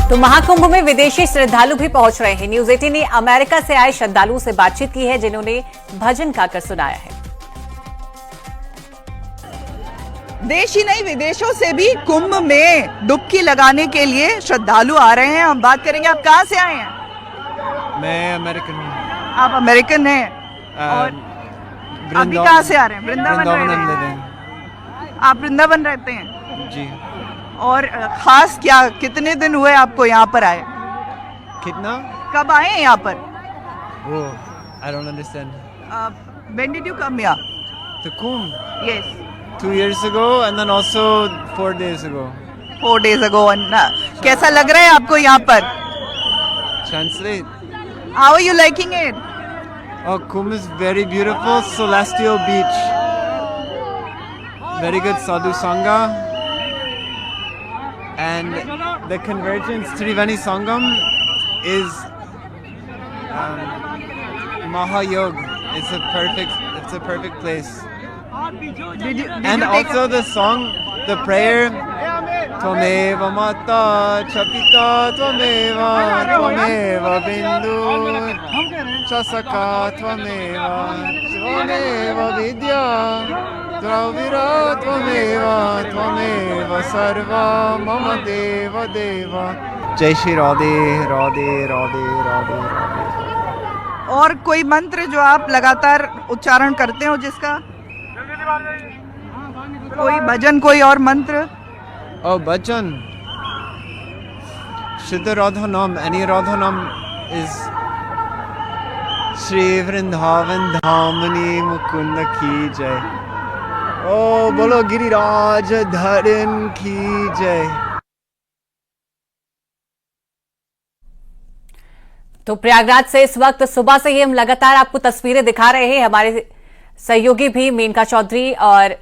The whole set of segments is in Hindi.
तो महाकुंभ में विदेशी श्रद्धालु भी पहुंच रहे हैं। न्यूज 18 ने अमेरिका से आए श्रद्धालुओं से बातचीत की है, जिन्होंने भजन गाकर सुनाया है। देश ही नहीं विदेशों से भी कुंभ में डुबकी लगाने के लिए श्रद्धालु आ रहे हैं। हम बात करेंगे, आप कहाँ से आए हैं? मैं अमेरिकन हूँ। आप अमेरिकन हैं और अभी कहाँ से आ रहे हैं? वृंदावन रहते हैं। आप वृंदावन रहते हैं जी। और खास क्या, कितने दिन हुए आपको यहाँ पर आए? कितना? कब आए हैं यहाँ पर? वो I don't understand. When did you come here? The Kumbh? Yes. 2 years ago and then also 4 days ago. 4 days ago. कैसा लग रहा है आपको यहाँ पर? Translate. How are you liking it? Oh, Kumbh is very beautiful. Celestial beach. Very good sadhu sangha. And the Convergence Triveni Sangam is Mahayog. It's a perfect place. Did you And also the song, the prayer, Tvameva Mata Chapita Tvameva Bindu Chasaka Tvameva Vidya Dravira Tvameva Sarva Mama Deva Deva. Jai Shri Radhe Radhe Radhe Radhe Radhe. और कोई मंत्र जो आप लगातार उच्चारण करते हो जिसका? कोई भजन, कोई और मंत्र? Oh, bhajan. Shuddha Radhanam. Any Radhanam is Shri Vrindavan Dhamani Mukunda ki jai. Oh, bolo Giriraj Dharan ki jai. तो प्रयागराज से इस वक्त सुबह से ही हम लगातार आपको तस्वीरें दिखा रहे हैं। हमारे सहयोगी भी मेनका चौधरी और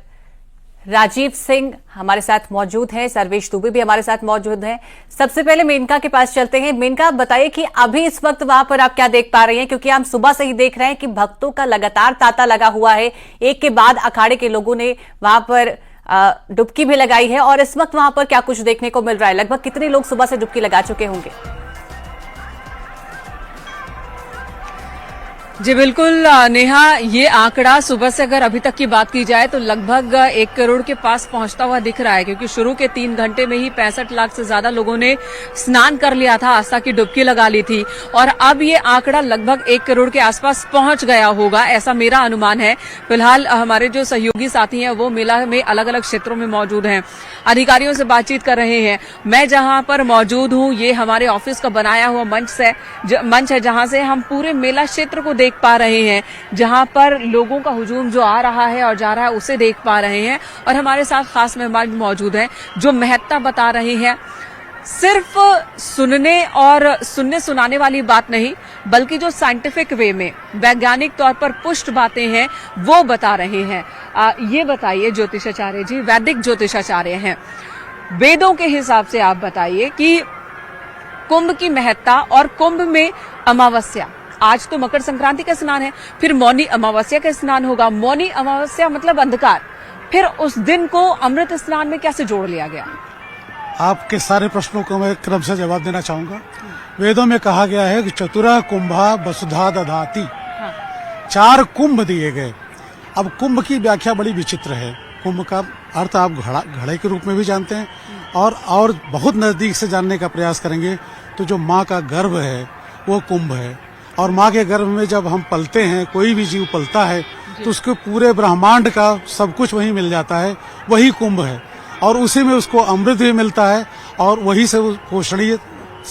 राजीव सिंह हमारे साथ मौजूद हैं, सर्वेश दुबे भी हमारे साथ मौजूद हैं। सबसे पहले मेनका के पास चलते हैं। मेनका, आप बताइए कि अभी इस वक्त वहां पर आप क्या देख पा रही हैं, क्योंकि हम सुबह से ही देख रहे हैं कि भक्तों का लगातार तांता लगा हुआ है। एक के बाद अखाड़े के लोगों ने वहां पर डुबकी भी लगाई है, और इस वक्त वहां पर क्या कुछ देखने को मिल रहा है? लगभग कितने लोग सुबह से डुबकी लगा चुके होंगे? जी बिल्कुल नेहा, ये आंकड़ा सुबह से अगर अभी तक की बात की जाए तो लगभग 1 करोड़ के पास पहुंचता हुआ दिख रहा है, क्योंकि शुरू के 3 घंटे में ही 65 लाख से ज्यादा लोगों ने स्नान कर लिया था, आस्था की डुबकी लगा ली थी, और अब ये आंकड़ा लगभग 1 करोड़ के आसपास पहुंच गया होगा, ऐसा मेरा अनुमान है। फिलहाल हमारे जो सहयोगी साथी हैं वो मेला में अलग अलग क्षेत्रों में मौजूद हैं, अधिकारियों से बातचीत कर रहे हैं। मैं जहां पर मौजूद हूं, ये हमारे ऑफिस का बनाया हुआ मंच है, जहां से हम पूरे मेला क्षेत्र को देख पा रहे हैं, जहां पर लोगों का हुजूम जो आ रहा है और जा रहा है उसे देख पा रहे हैं। और हमारे साथ खास मेहमान मौजूद हैं जो महत्ता बता रहे हैं। सिर्फ सुनने सुनाने वाली बात नहीं, बल्कि जो साइंटिफिक वे में वैज्ञानिक तौर पर पुष्ट बातें हैं वो बता रहे हैं। ये बताइए ज्योतिषाचार्य जी, वैदिक ज्योतिषाचार्य हैं, वेदों के हिसाब से आप बताइए कि कुंभ की महत्ता और कुंभ में अमावस्या, आज तो मकर संक्रांति का स्नान है, फिर मौनी अमावस्या का स्नान होगा। मौनी अमावस्या मतलब अंधकार, फिर उस दिन को अमृत स्नान में कैसे जोड़ लिया गया? आपके सारे प्रश्नों को मैं क्रम से जवाब देना चाहूंगा। वेदों में कहा गया है कि चतुरा कुंभा वसुधा दधाति, 4 कुंभ दिए गए। अब कुंभ की व्याख्या बड़ी विचित्र है। कुंभ का अर्थ आप घड़े के रूप में भी जानते हैं, और बहुत नजदीक से जानने का प्रयास करेंगे तो जो माँ का गर्भ है वो कुंभ है। और माँ के गर्भ में जब हम पलते हैं, कोई भी जीव पलता है, तो उसके पूरे ब्रह्मांड का सब कुछ वही मिल जाता है, वही कुंभ है। और उसी में उसको अमृत भी मिलता है, और वही से पोषणीय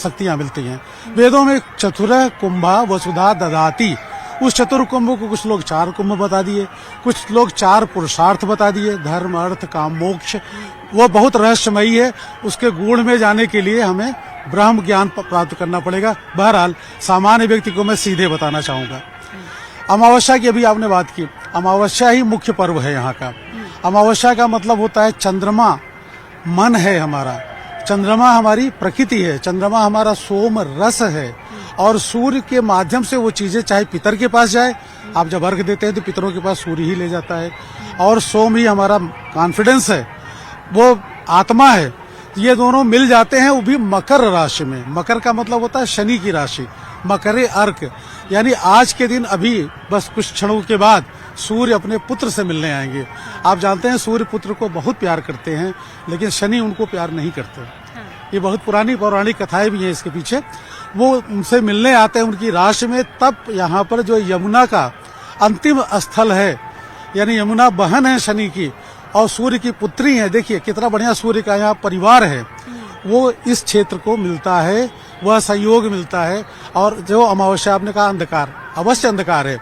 शक्तियां मिलती हैं। वेदों में चतुर कुंभा वसुधा दधाति, उस चतुर कुंभ को कुछ लोग 4 कुंभ बता दिए, कुछ लोग 4 पुरुषार्थ बता दिए, धर्म अर्थ काम मोक्ष। वो बहुत रहस्यमयी है, उसके गुण में जाने के लिए हमें ब्रह्म ज्ञान प्राप्त करना पड़ेगा। बहरहाल सामान्य व्यक्ति को मैं सीधे बताना चाहूंगा। अमावस्या की अभी आपने बात की, अमावस्या ही मुख्य पर्व है यहाँ का। अमावस्या का मतलब होता है चंद्रमा मन है हमारा, चंद्रमा हमारी प्रकृति है, चंद्रमा हमारा सोम रस है, और सूर्य के माध्यम से वो चीजें चाहे पितर के पास जाए, आप जब अर्घ देते हैं तो पितरों के पास सूर्य ही ले जाता है, और सोम ही हमारा कॉन्फिडेंस है, वो आत्मा है। ये दोनों मिल जाते हैं, वो भी मकर राशि में। मकर का मतलब होता है शनि की राशि, मकरे अर्क, यानी आज के दिन अभी बस कुछ क्षणों के बाद सूर्य अपने पुत्र से मिलने आएंगे। आप जानते हैं सूर्य पुत्र को बहुत प्यार करते हैं, लेकिन शनि उनको प्यार नहीं करते। ये बहुत पुरानी पौराणिक कथाएं भी हैं इसके पीछे। वो उनसे मिलने आते हैं उनकी राशि में, तब यहाँ पर जो यमुना का अंतिम स्थल है, यानी यमुना बहन है शनि की और सूर्य की पुत्री है। देखिए कितना बढ़िया सूर्य का यहाँ परिवार है, वो इस क्षेत्र को मिलता है, वह संयोग मिलता है। और जो अमावस्या, आपने कहा अंधकार, अवश्य अंधकार है,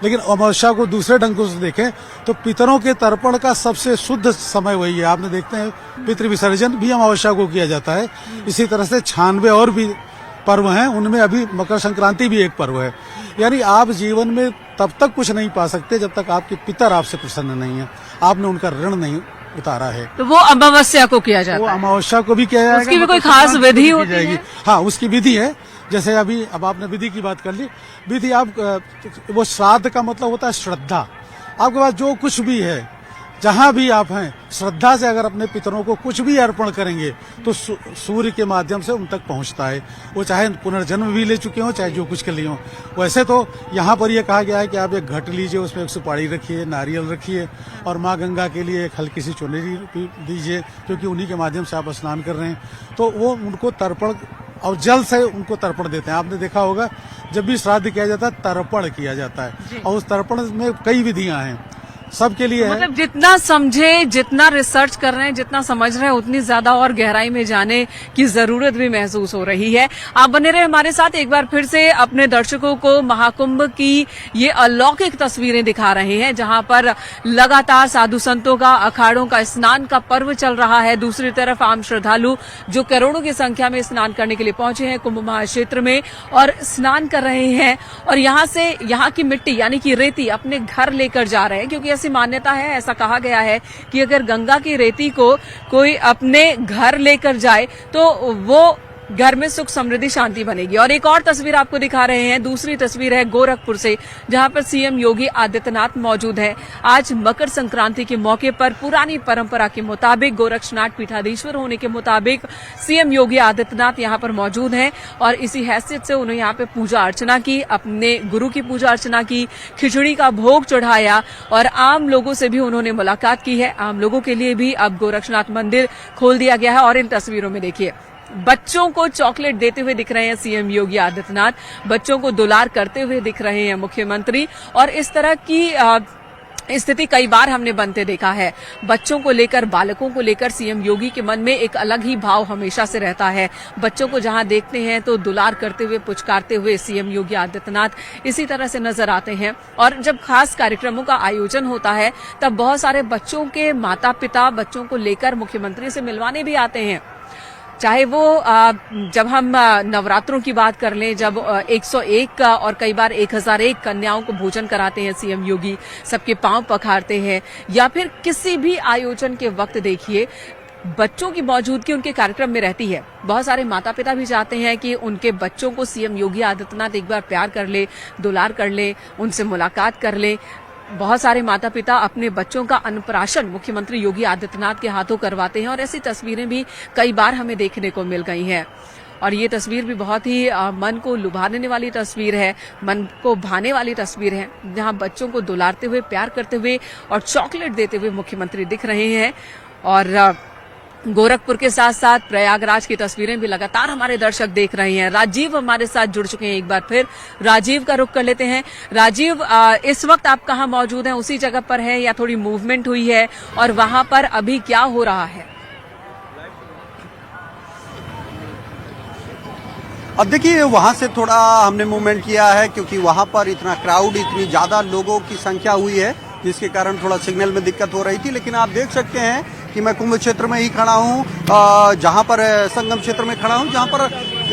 लेकिन अमावस्या को दूसरे ढंगों से देखें तो पितरों के तर्पण का सबसे शुद्ध समय वही है। आपने देखते हैं पितृ विसर्जन भी अमावस्या को किया जाता है। इसी तरह से 96 और भी पर्व हैं, उनमें अभी मकर संक्रांति भी एक पर्व है। यानी आप जीवन में तब तक कुछ नहीं पा सकते जब तक आपके पितर आपसे प्रसन्न नहीं है, आपने उनका ऋण नहीं उतारा है। तो वो अमावस्या को किया जाता है, वो अमावस्या को भी किया जाएगा। उसकी भी कोई खास विधि होती है? हाँ, उसकी विधि है। जैसे अभी अब आपने विधि की बात कर ली, विधि आप वो श्राद्ध का मतलब होता है श्रद्धा। आपके पास जो कुछ भी है, जहां भी आप हैं, श्रद्धा से अगर अपने पितरों को कुछ भी अर्पण करेंगे तो सूर्य के माध्यम से उन तक पहुंचता है। वो चाहे पुनर्जन्म भी ले चुके हों, चाहे जो कुछ के लिए हों। वैसे तो यहाँ पर यह कहा गया है कि आप एक घट लीजिए, उसमें एक सुपारी रखिए, नारियल रखिए और माँ गंगा के लिए एक हल्की सी चुनरी दीजिए, क्योंकि उन्हीं के माध्यम से आप स्नान कर रहे हैं। तो वो उनको तर्पण और जल से उनको तर्पण देते हैं। आपने देखा होगा जब भी श्राद्ध किया जाता है तर्पण किया जाता है, और उस तर्पण में कई विधियां हैं, सबके लिए है। मतलब जितना समझे, जितना रिसर्च कर रहे हैं, जितना समझ रहे हैं, उतनी ज्यादा और गहराई में जाने की जरूरत भी महसूस हो रही है। आप बने रहे हमारे साथ। एक बार फिर से अपने दर्शकों को महाकुंभ की ये अलौकिक तस्वीरें दिखा रहे हैं, जहां पर लगातार साधु संतों का, अखाड़ों का स्नान का पर्व चल रहा है। दूसरी तरफ आम श्रद्धालु जो करोड़ों की संख्या में स्नान करने के लिए पहुंचे हैं कुंभ महाक्षेत्र में और स्नान कर रहे हैं, और यहाँ से यहाँ की मिट्टी यानी कि रेती अपने घर लेकर जा रहे हैं, क्योंकि ऐसी मान्यता है, ऐसा कहा गया है कि अगर गंगा की रेती को कोई अपने घर लेकर जाए तो वो घर में सुख समृद्धि शांति बनेगी। और एक और तस्वीर आपको दिखा रहे हैं, दूसरी तस्वीर है गोरखपुर से, जहां पर सीएम योगी आदित्यनाथ मौजूद हैं। आज मकर संक्रांति के मौके पर पुरानी परंपरा के मुताबिक, गोरक्षनाथ पीठाधीश्वर होने के मुताबिक सीएम योगी आदित्यनाथ यहां पर मौजूद हैं और इसी हैसियत से उन्होंने यहां पे पूजा अर्चना की, अपने गुरु की पूजा अर्चना की, खिचड़ी का भोग चढ़ाया और आम लोगों से भी उन्होंने मुलाकात की है। आम लोगों के लिए भी अब गोरक्षनाथ मंदिर खोल दिया गया है। और इन तस्वीरों में देखिए, बच्चों को चॉकलेट देते हुए दिख रहे हैं सीएम योगी आदित्यनाथ, बच्चों को दुलार करते हुए दिख रहे हैं मुख्यमंत्री। और इस तरह की स्थिति कई बार हमने बनते देखा है। बच्चों को लेकर, बालकों को लेकर सीएम योगी के मन में एक अलग ही भाव हमेशा से रहता है। बच्चों को जहां देखते हैं तो दुलार करते हुए, पुचकारते हुए सीएम योगी आदित्यनाथ इसी तरह से नजर आते हैं। और जब खास कार्यक्रमों का आयोजन होता है तब बहुत सारे बच्चों के माता पिता बच्चों को लेकर मुख्यमंत्री से मिलवाने भी आते हैं। चाहे वो जब हम नवरात्रों की बात कर लें, जब 101 और कई बार 1001 कन्याओं को भोजन कराते हैं सीएम योगी, सबके पांव पखारते हैं, या फिर किसी भी आयोजन के वक्त देखिए बच्चों की मौजूदगी उनके कार्यक्रम में रहती है। बहुत सारे माता पिता भी चाहते हैं कि उनके बच्चों को सीएम योगी आदित्यनाथ एक बार प्यार कर ले, दुलार कर ले, उनसे मुलाकात कर ले। बहुत सारे माता पिता अपने बच्चों का अन्नप्राशन मुख्यमंत्री योगी आदित्यनाथ के हाथों करवाते हैं और ऐसी तस्वीरें भी कई बार हमें देखने को मिल गई हैं। और ये तस्वीर भी बहुत ही मन को लुभाने वाली तस्वीर है, मन को भाने वाली तस्वीर है, जहां बच्चों को दुलारते हुए, प्यार करते हुए और चॉकलेट देते हुए मुख्यमंत्री दिख रहे हैं। और गोरखपुर के साथ साथ प्रयागराज की तस्वीरें भी लगातार हमारे दर्शक देख रहे हैं। राजीव हमारे साथ जुड़ चुके हैं, एक बार फिर राजीव का रुख कर लेते हैं। राजीव, इस वक्त आप कहां मौजूद हैं? उसी जगह पर है या थोड़ी मूवमेंट हुई है, और वहां पर अभी क्या हो रहा है? अब देखिए, वहां से थोड़ा हमने मूवमेंट किया है क्योंकि वहां पर इतना क्राउड, इतनी ज्यादा लोगों की संख्या हुई है, जिसके कारण थोड़ा सिग्नल में दिक्कत हो रही थी। लेकिन आप देख सकते हैं कि मैं कुंभ क्षेत्र में ही खड़ा हूँ, जहां पर संगम क्षेत्र में खड़ा हूँ, जहां पर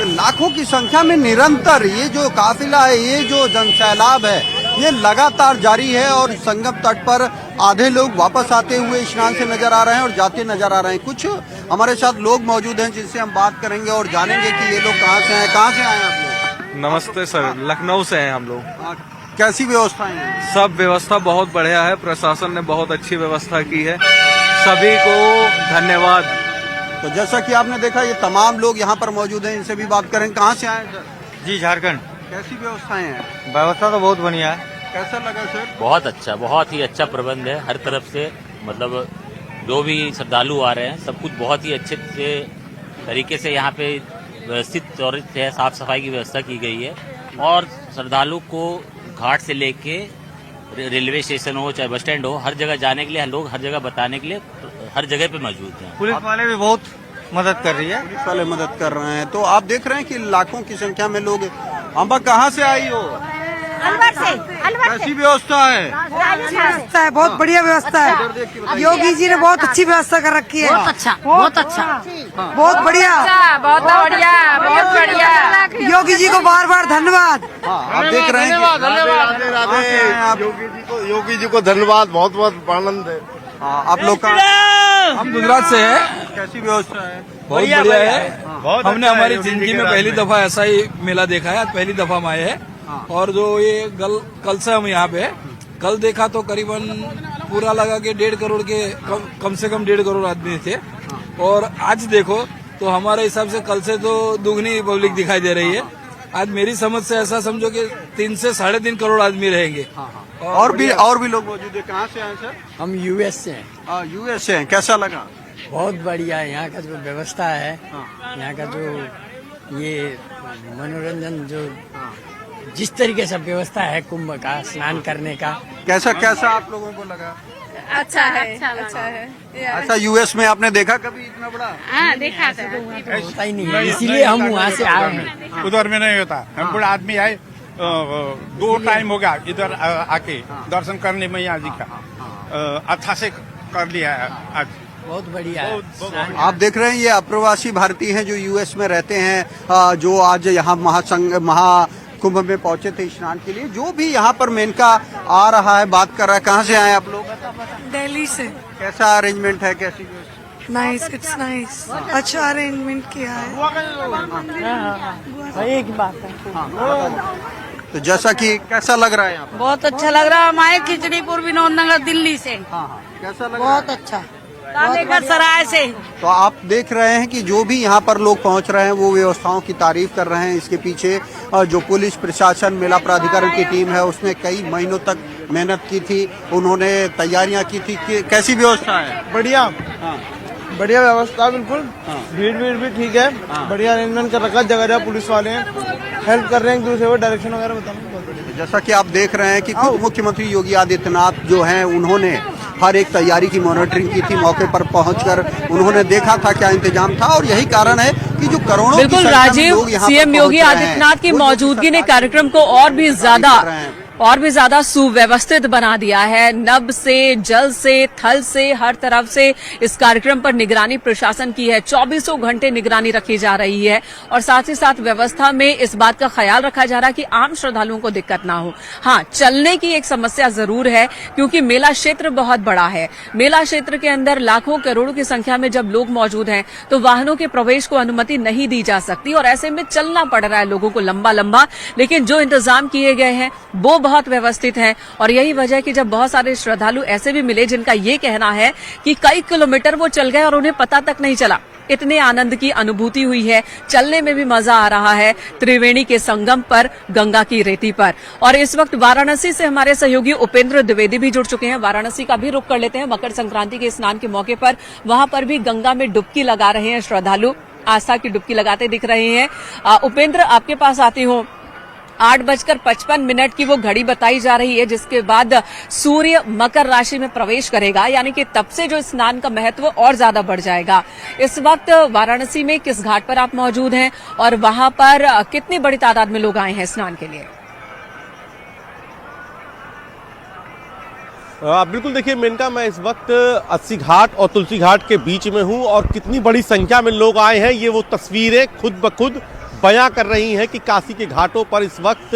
लाखों की संख्या में निरंतर ये जो काफिला है, ये जो जनसैलाब है, ये लगातार जारी है। और संगम तट पर आधे लोग वापस आते हुए स्नान से नजर आ रहे हैं और जाते नजर आ रहे हैं। कुछ हमारे साथ लोग मौजूद हैं जिनसे हम बात करेंगे और जानेंगे कि ये लोग कहाँ से आए। कहाँ से आए आप लोग? नमस्ते सर, लखनऊ से हैं हम लोग। कैसी व्यवस्था है? सब व्यवस्था बहुत बढ़िया है, प्रशासन ने बहुत अच्छी व्यवस्था की है, सभी को धन्यवाद। तो जैसा कि आपने देखा ये तमाम लोग यहाँ पर मौजूद हैं, इनसे भी बात करें। कहाँ से आए सर? जी झारखंड। कैसी व्यवस्थाएं हैं? व्यवस्था तो बहुत बढ़िया है। कैसा लगा सर? बहुत अच्छा, बहुत ही अच्छा प्रबंध है हर तरफ से। मतलब जो भी श्रद्धालु आ रहे हैं सब कुछ बहुत ही अच्छे से तरीके से यहाँ पे व्यवस्थित और साफ सफाई की व्यवस्था की गई है। और श्रद्धालु को घाट से लेके रेलवे स्टेशन हो चाहे बस स्टैंड हो, हर जगह जाने के लिए लोग हर जगह बताने के लिए हर जगह पे मौजूद हैं। पुलिस वाले भी बहुत मदद कर रही है। पुलिस वाले मदद कर रहे हैं। तो आप देख रहे हैं कि लाखों की संख्या में लोग। अम्बा कहाँ से आई हो? अलवर से। कैसी व्यवस्था है? व्यवस्था है, बहुत बढ़िया व्यवस्था है। योगी जी ने बहुत अच्छी व्यवस्था कर रखी है। बहुत अच्छा, बहुत अच्छा, बहुत बढ़िया, बहुत बढ़िया, बहुत बढ़िया। योगी जी को बार बार धन्यवाद। आप देख रहे हैं योगी जी को धन्यवाद, बहुत बहुत आनंद है। आप लोग का हम गुजरात से हैं। कैसी व्यवस्था है? बहुत बढ़िया है। हमने हमारी जिंदगी में पहली दफा ऐसा ही मेला देखा है। आज पहली दफा हम आए हैं। और जो ये कल से हम यहाँ पे कल देखा तो करीबन पूरा लगा के 1.5 करोड़ के कम से कम 1.5 करोड़ आदमी थे। और आज देखो तो हमारे हिसाब से कल से तो दुगनी पब्लिक दिखाई दे रही है। आज मेरी समझ से ऐसा समझो कि 3 से 3.5 करोड़ आदमी रहेंगे। और भी लोग मौजूद है। कहाँ से आए सर? हम यूएस से हैं। यूएस से हैं। कैसा लगा? बहुत बढ़िया है। यहाँ का जो व्यवस्था है, यहाँ का जो ये मनोरंजन, जो जिस तरीके से व्यवस्था है कुंभ का स्नान करने का, कैसा आप लोगों को लगा? अच्छा है, अच्छा है। अच्छा, यूएस में आपने देखा कभी इतना बड़ा? हाँ, देखा था। होता ही नहीं है, इसीलिए हम वहाँ से आए हैं। उधर में नहीं होता। हम बड़ा आदमी आए, 2 टाइम हो गया इधर आके दर्शन करने मैया जी का। अच्छा से कर लिया आज। बहुत बढ़िया है। आप देख रहे हैं ये अप्रवासी भारतीय हैं जो यूएस में रहते हैं, जो आज यहाँ महाकुंभ में पहुंचे थे स्नान के लिए। जो भी यहाँ पर मेनका आ रहा है, बात कर रहा है। कहाँ से आए आप लोग? दिल्ली से। कैसा अरेंजमेंट है? कैसी? Nice, it's nice. अच्छा अरेंजमेंट किया है। एक बात है। तो जैसा कि कैसा लग रहा है यहाँ पर? बहुत अच्छा लग रहा है। हम आए खिचड़ीपुर विनोद नगर दिल्ली से। कैसा लग बहुत अच्छा। तालेगढ़ सराय से। तो आप देख रहे हैं कि जो भी यहाँ पर लोग पहुँच रहे हैं वो व्यवस्थाओं की तारीफ कर रहे हैं। इसके पीछे जो पुलिस प्रशासन, मेला प्राधिकरण की टीम है, उसने कई महीनों तक मेहनत की थी, उन्होंने तैयारियां की थी। कैसी व्यवस्था है? बढ़िया, बढ़िया व्यवस्था, बिल्कुल। भीड़ भी ठीक है। बढ़िया अरेंजमेंट कर रखा है। जगह जगह पुलिस वाले हेल्प कर रहे हैं, एक दूसरे को डायरेक्शन वगैरह बताना। जैसा कि आप देख रहे हैं कि खुद मुख्यमंत्री योगी आदित्यनाथ जो हैं, उन्होंने हर एक तैयारी की मॉनिटरिंग की थी। मौके पर पहुंचकर उन्होंने देखा था क्या इंतजाम था। और यही कारण है कि जो करोड़ों बिल्कुल राजीव, सीएम योगी आदित्यनाथ की मौजूदगी ने कार्यक्रम को और भी ज्यादा सुव्यवस्थित बना दिया है। नभ से, जल से, थल से, हर तरफ से इस कार्यक्रम पर निगरानी प्रशासन की है। 24 घंटे निगरानी रखी जा रही है। और साथ ही साथ व्यवस्था में इस बात का ख्याल रखा जा रहा है कि आम श्रद्धालुओं को दिक्कत ना हो। हाँ, चलने की एक समस्या जरूर है, क्योंकि मेला क्षेत्र बहुत बड़ा है। मेला क्षेत्र के अंदर लाखों करोड़ों की संख्या में जब लोग मौजूद हैं तो वाहनों के प्रवेश को अनुमति नहीं दी जा सकती। और ऐसे में चलना पड़ रहा है लोगों को लंबा। लेकिन जो इंतजाम किए गए हैं वो बहुत व्यवस्थित है। और यही वजह है कि जब बहुत सारे श्रद्धालु ऐसे भी मिले जिनका ये कहना है कि कई किलोमीटर वो चल गए और उन्हें पता तक नहीं चला, इतने आनंद की अनुभूति हुई है। चलने में भी मजा आ रहा है त्रिवेणी के संगम पर, गंगा की रेती पर। और इस वक्त वाराणसी से हमारे सहयोगी उपेंद्र द्विवेदी भी जुड़ चुके हैं। वाराणसी का भी रुख कर लेते हैं। मकर संक्रांति के स्नान के मौके पर वहां पर भी गंगा में डुबकी लगा रहे हैं श्रद्धालु, आस्था की डुबकी लगाते दिख रहे हैं। उपेंद्र, आपके पास आती हूं। 8:55 की वो घड़ी बताई जा रही है जिसके बाद सूर्य मकर राशि में प्रवेश करेगा, यानी कि तब से जो स्नान का महत्व और ज्यादा बढ़ जाएगा। इस वक्त वाराणसी में किस घाट पर आप मौजूद हैं और वहां पर कितनी बड़ी तादाद में लोग आए हैं स्नान के लिए? बिल्कुल, देखिए मेनका, मैं इस वक्त अस्सी घाट और तुलसी घाट के बीच में हूं और कितनी बड़ी संख्या में लोग आए हैं ये वो तस्वीरें खुद ब खुद बयां कर रही हैं कि काशी के घाटों पर इस वक्त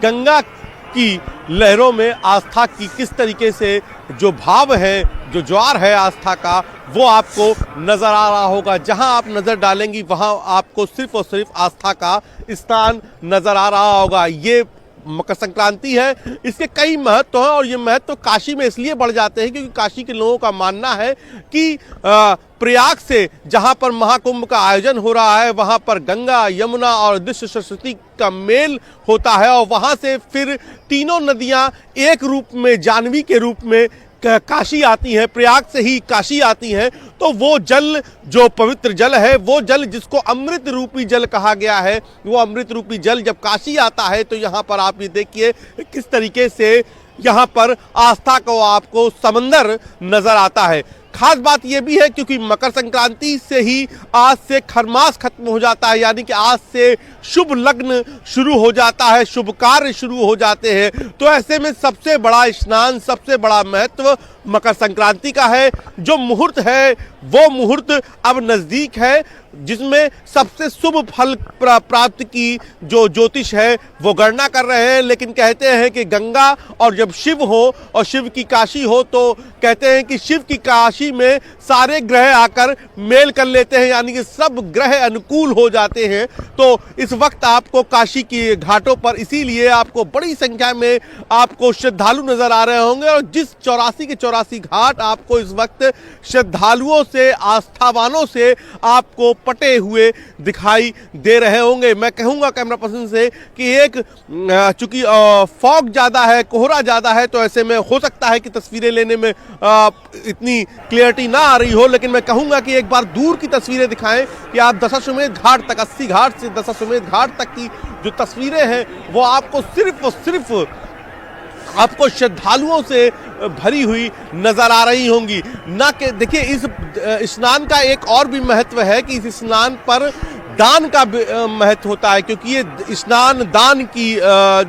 गंगा की लहरों में आस्था की किस तरीके से जो भाव है, जो ज्वार है आस्था का, वो आपको नजर आ रहा होगा। जहां आप नजर डालेंगी वहां आपको सिर्फ और सिर्फ आस्था का स्थान नजर आ रहा होगा। ये मकर संक्रांति है, इसके कई महत्व हैं और ये महत्व काशी में इसलिए बढ़ जाते हैं क्योंकि काशी के लोगों का मानना है कि प्रयाग से जहां पर महाकुंभ का आयोजन हो रहा है वहां पर गंगा, यमुना और दृश्य सरस्वती का मेल होता है और वहां से फिर तीनों नदियां एक रूप में, जानवी के रूप में काशी आती हैं, प्रयाग से ही काशी आती हैं। तो वो जल जो पवित्र जल है, वो जल जिसको अमृत रूपी जल कहा गया है, वो अमृत रूपी जल जब काशी आता है तो यहाँ पर आप ये देखिए किस तरीके से यहाँ पर आस्था को आपको समंदर नजर आता है। खास बात यह भी है क्योंकि मकर संक्रांति से ही आज से खरमास खत्म हो जाता है, यानी कि आज से शुभ लग्न शुरू हो जाता है, शुभ कार्य शुरू हो जाते हैं। तो ऐसे में सबसे बड़ा स्नान, सबसे बड़ा महत्व मकर संक्रांति का है। जो मुहूर्त है वो मुहूर्त अब नजदीक है, जिसमें सबसे शुभ फल प्राप्त की जो ज्योतिष है वो गणना कर रहे हैं। लेकिन कहते हैं कि गंगा और जब शिव हो और शिव की काशी हो तो कहते हैं कि शिव की काशी में सारे ग्रह आकर मेल कर लेते हैं, यानी कि सब ग्रह अनुकूल हो जाते हैं। तो इस वक्त आपको काशी के घाटों पर इसीलिए आपको बड़ी संख्या में आपको श्रद्धालु नजर आ रहे होंगे और जिस 84 के 84 घाट आपको इस वक्त श्रद्धालुओं से, आस्थावानों से आपको पटे हुए दिखाई दे रहे होंगे। मैं कहूंगा कैमरा पर्सन से कि एक चूंकि फॉग ज्यादा है, कोहरा ज्यादा है, तो ऐसे में हो सकता है कि तस्वीरें लेने में इतनी क्लियरिटी ना आ रही हो, लेकिन मैं कहूंगा कि एक बार दूर की तस्वीरें दिखाएं कि आप दशाश्वमेध घाट तक, 80 घाट से दशाश्वमेध घाट तक की जो तस्वीरें हैं वो आपको सिर्फ और सिर्फ आपको श्रद्धालुओं से भरी हुई नजर आ रही होंगी। ना कि देखिए इस स्नान का एक और भी महत्व है कि इस स्नान पर दान का महत्व होता है, क्योंकि ये स्नान दान की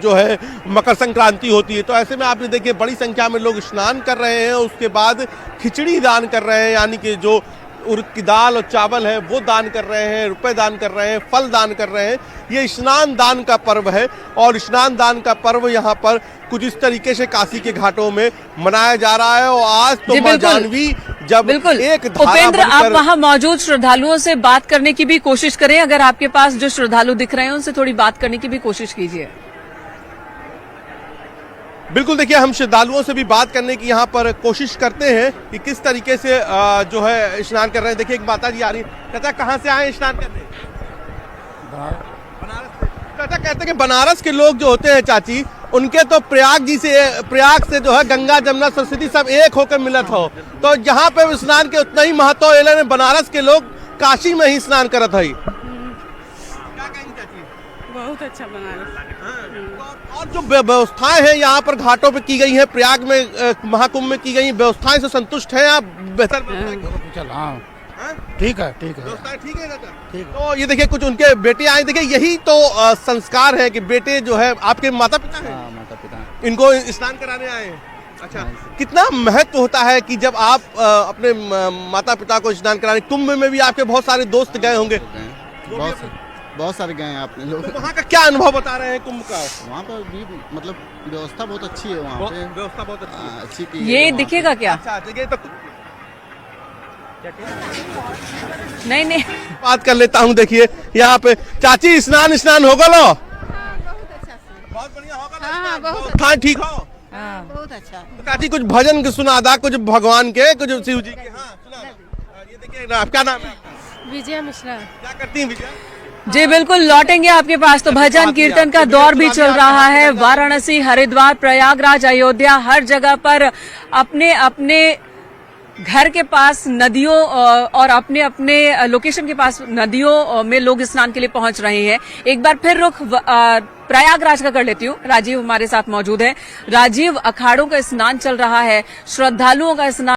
जो है मकर संक्रांति होती है। तो ऐसे में आप ये देखिए बड़ी संख्या में लोग स्नान कर रहे हैं, उसके बाद खिचड़ी दान कर रहे हैं, यानी कि जो उड़द की दाल और चावल है वो दान कर रहे हैं, रुपए दान कर रहे हैं, फल दान कर रहे हैं। ये स्नान दान का पर्व है और स्नान दान का पर्व यहाँ पर कुछ इस तरीके से काशी के घाटों में मनाया जा रहा है। और आज तो मां जानवी जब एक उपेंद्र, आप वहाँ मौजूद श्रद्धालुओं से बात करने की भी कोशिश करें, अगर आपके पास जो श्रद्धालु दिख रहे हैं उनसे थोड़ी बात करने की भी कोशिश कीजिए। बिल्कुल, देखिए हम श्रद्धालुओं से भी बात करने की यहाँ पर कोशिश करते हैं कि किस तरीके से जो है स्नान कर रहे हैं। देखिए एक माता जी आ रही है, कहता कहाँ से आए स्नान करने? बनारस से। कहता कहते हैं कि बनारस के लोग जो होते हैं चाची, उनके तो प्रयाग से जो है गंगा, जमुना, सरस्वती सब एक होकर मिलत हो, तो यहाँ पे स्नान के उतना ही महत्व है। बनारस के लोग काशी में ही स्नान करत है। क्या कहेंगे चाची? बहुत अच्छा बनारस। और जो व्यवस्थाएं हैं यहाँ पर घाटों पे की गई हैं, प्रयाग में महाकुंभ में की गई व्यवस्थाएं से संतुष्ट हैं आप? बेहतर ठीक है, ठीक है, व्यवस्थाएं ठीक है दादा। तो ये देखिए कुछ उनके बेटे आए, देखिए यही तो संस्कार है कि बेटे जो है आपके माता पिता हैं, माता पिता इनको स्नान कराने आए हैं। अच्छा, कितना महत्व होता है कि जब आप अपने माता पिता को स्नान कराने, कुंभ में भी आपके बहुत सारे दोस्त गए होंगे, बहुत सारे गए हैं आपने लोग। तो वहाँ का क्या अनुभव बता रहे हैं कुंभ का? वहाँ पर भी मतलब व्यवस्था बहुत अच्छी है, वहाँ पे व्यवस्था बहुत अच्छी की ये दिखेगा क्या? अच्छा, देखिए तो नहीं बात कर लेता हूँ। देखिए यहाँ पे चाची स्नान हो गलो? बहुत बढ़िया होगा। हाँ, बहुत हाँ, ठीक हो? बहुत अच्छा। तो चाची कुछ भजन के सुना दा, कुछ भगवान के, कुछ शिव जी के। हाँ सुना। ये देखिए ना, आपका नाम है? विजय मिश्रा। क्या करती हैं विजय? जी बिल्कुल, लौटेंगे आपके पास। तो भजन कीर्तन का दौर भी चल रहा है। वाराणसी, हरिद्वार, प्रयागराज, अयोध्या, हर जगह पर अपने अपने घर के पास नदियों और अपने अपने लोकेशन के पास नदियों में लोग स्नान के लिए पहुंच रहे हैं। एक बार फिर रुख प्रयागराज का कर लेती हूँ। राजीव हमारे साथ मौजूद है। राजीव, अखाड़ों का स्नान चल रहा है, श्रद्धालुओं का स्नान